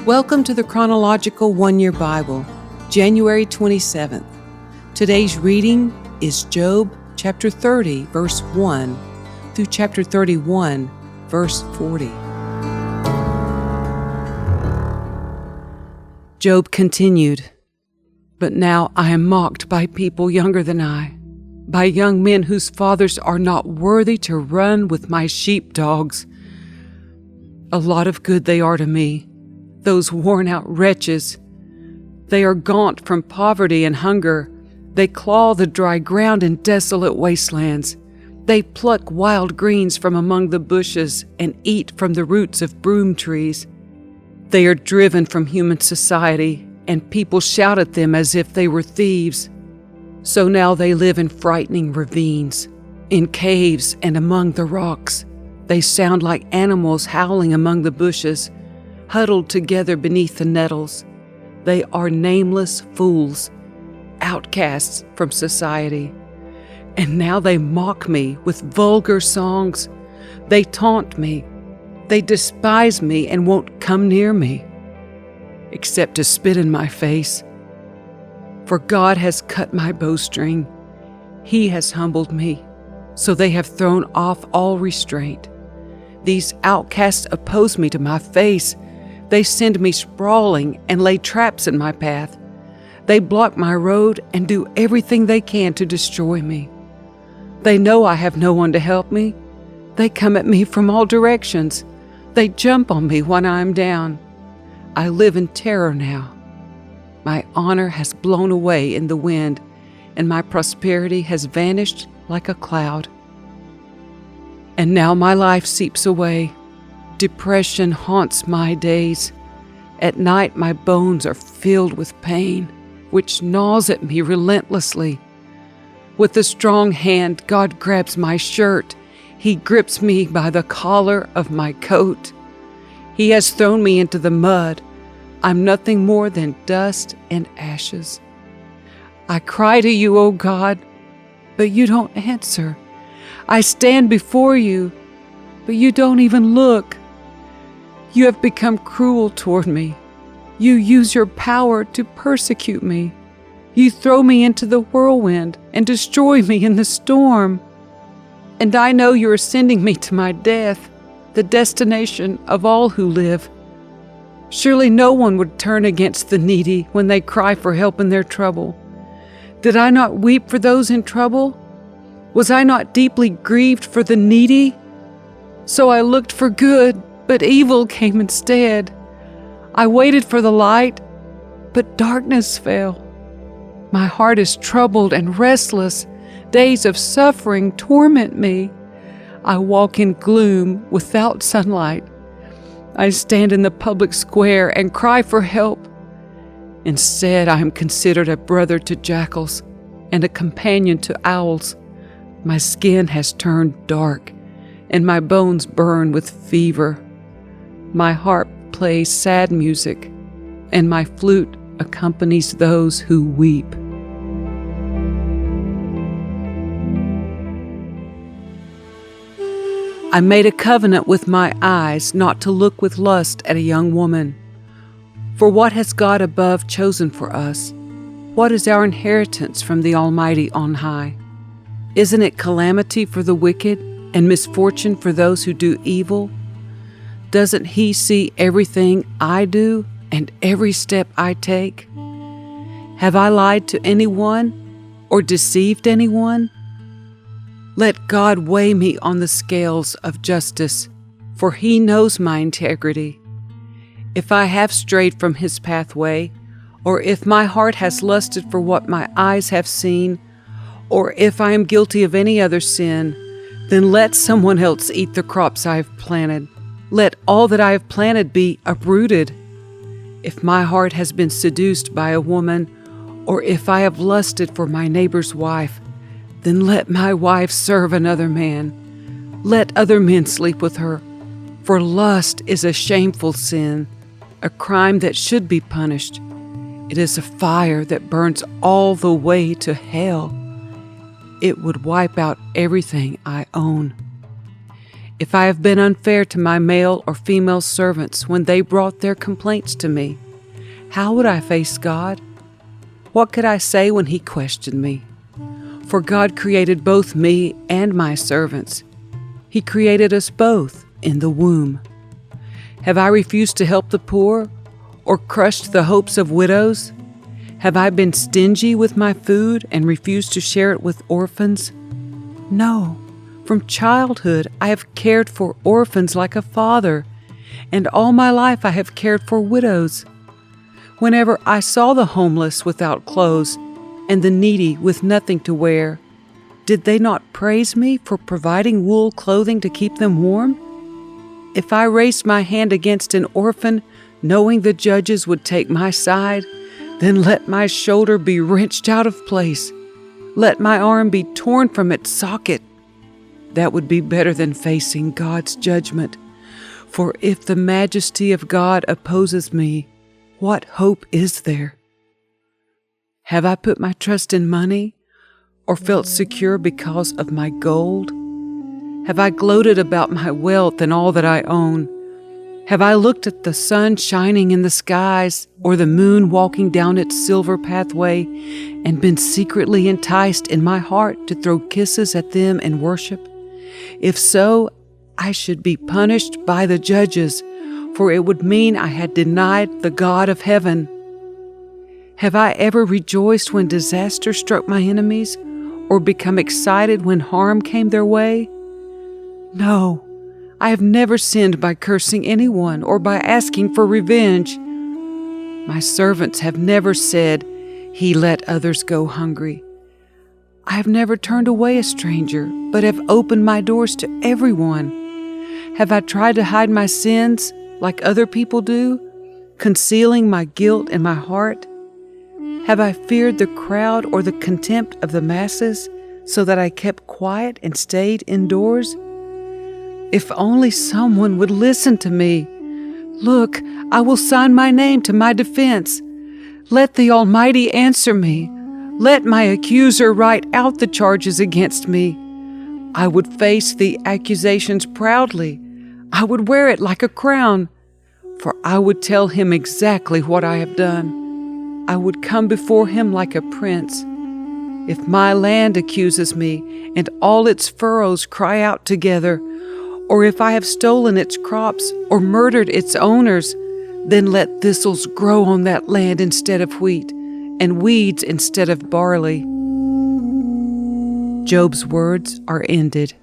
Welcome to the Chronological One-Year Bible, January 27th. Today's reading is Job chapter 30, verse 1 through chapter 31, verse 40. Job continued, "But now I am mocked by people younger than I, by young men whose fathers are not worthy to run with my sheepdogs. A lot of good they are to me, those worn-out wretches. They are gaunt from poverty and hunger. They claw the dry ground in desolate wastelands. They pluck wild greens from among the bushes and eat from the roots of broom trees. They are driven from human society, and people shout at them as if they were thieves. So now they live in frightening ravines, in caves and among the rocks. They sound like animals howling among the bushes, huddled together beneath the nettles. They are nameless fools, outcasts from society. And now they mock me with vulgar songs. They taunt me. They despise me and won't come near me, except to spit in my face. For God has cut my bowstring. He has humbled me, so they have thrown off all restraint. These outcasts oppose me to my face. They send me sprawling and lay traps in my path. They block my road and do everything they can to destroy me. They know I have no one to help me. They come at me from all directions. They jump on me when I am down. I live in terror now. My honor has blown away in the wind, and my prosperity has vanished like a cloud. And now my life seeps away. Depression haunts my days. At night my bones are filled with pain, which gnaws at me relentlessly. With a strong hand, God grabs my shirt. He grips me by the collar of my coat. He has thrown me into the mud. I'm nothing more than dust and ashes. I cry to you, O God, but you don't answer. I stand before you, but you don't even look. You have become cruel toward me. You use your power to persecute me. You throw me into the whirlwind and destroy me in the storm. And I know you are sending me to my death, the destination of all who live. Surely no one would turn against the needy when they cry for help in their trouble. Did I not weep for those in trouble? Was I not deeply grieved for the needy? So I looked for good, but evil came instead. I waited for the light, but darkness fell. My heart is troubled and restless. Days of suffering torment me. I walk in gloom without sunlight. I stand in the public square and cry for help. Instead, I am considered a brother to jackals and a companion to owls. My skin has turned dark, and my bones burn with fever. My harp plays sad music, and my flute accompanies those who weep. I made a covenant with my eyes not to look with lust at a young woman. For what has God above chosen for us? What is our inheritance from the Almighty on high? Isn't it calamity for the wicked and misfortune for those who do evil? Doesn't He see everything I do and every step I take? Have I lied to anyone or deceived anyone? Let God weigh me on the scales of justice, for He knows my integrity. If I have strayed from His pathway, or if my heart has lusted for what my eyes have seen, or if I am guilty of any other sin, then let someone else eat the crops I have planted. Let all that I have planted be uprooted. If my heart has been seduced by a woman, or if I have lusted for my neighbor's wife, then let my wife serve another man. Let other men sleep with her. For lust is a shameful sin, a crime that should be punished. It is a fire that burns all the way to hell. It would wipe out everything I own. if I have been unfair to my male or female servants when they brought their complaints to me, how would I face God? What could I say when He questioned me? For God created both me and my servants. He created us both in the womb. Have I refused to help the poor or crushed the hopes of widows? Have I been stingy with my food and refused to share it with orphans? No. From childhood, I have cared for orphans like a father, and all my life I have cared for widows. Whenever I saw the homeless without clothes and the needy with nothing to wear, did they not praise me for providing wool clothing to keep them warm? If I raised my hand against an orphan, knowing the judges would take my side, then let my shoulder be wrenched out of place. Let my arm be torn from its socket. That would be better than facing God's judgment. For if the majesty of God opposes me, what hope is there? Have I put my trust in money, or felt secure because of my gold? Have I gloated about my wealth and all that I own? Have I looked at the sun shining in the skies, or the moon walking down its silver pathway, and been secretly enticed in my heart to throw kisses at them and worship? If so, I should be punished by the judges, for it would mean I had denied the God of heaven. Have I ever rejoiced when disaster struck my enemies, or become excited when harm came their way? No, I have never sinned by cursing anyone or by asking for revenge. My servants have never said, "He let others go hungry." I have never turned away a stranger, but have opened my doors to everyone. Have I tried to hide my sins like other people do, concealing my guilt in my heart? Have I feared the crowd or the contempt of the masses, so that I kept quiet and stayed indoors? If only someone would listen to me. Look, I will sign my name to my defense. Let the Almighty answer me. Let my accuser write out the charges against me. I would face the accusations proudly. I would wear it like a crown, for I would tell him exactly what I have done. I would come before him like a prince. If my land accuses me, and all its furrows cry out together, or if I have stolen its crops or murdered its owners, then let thistles grow on that land instead of wheat, and weeds instead of barley. Job's words are ended.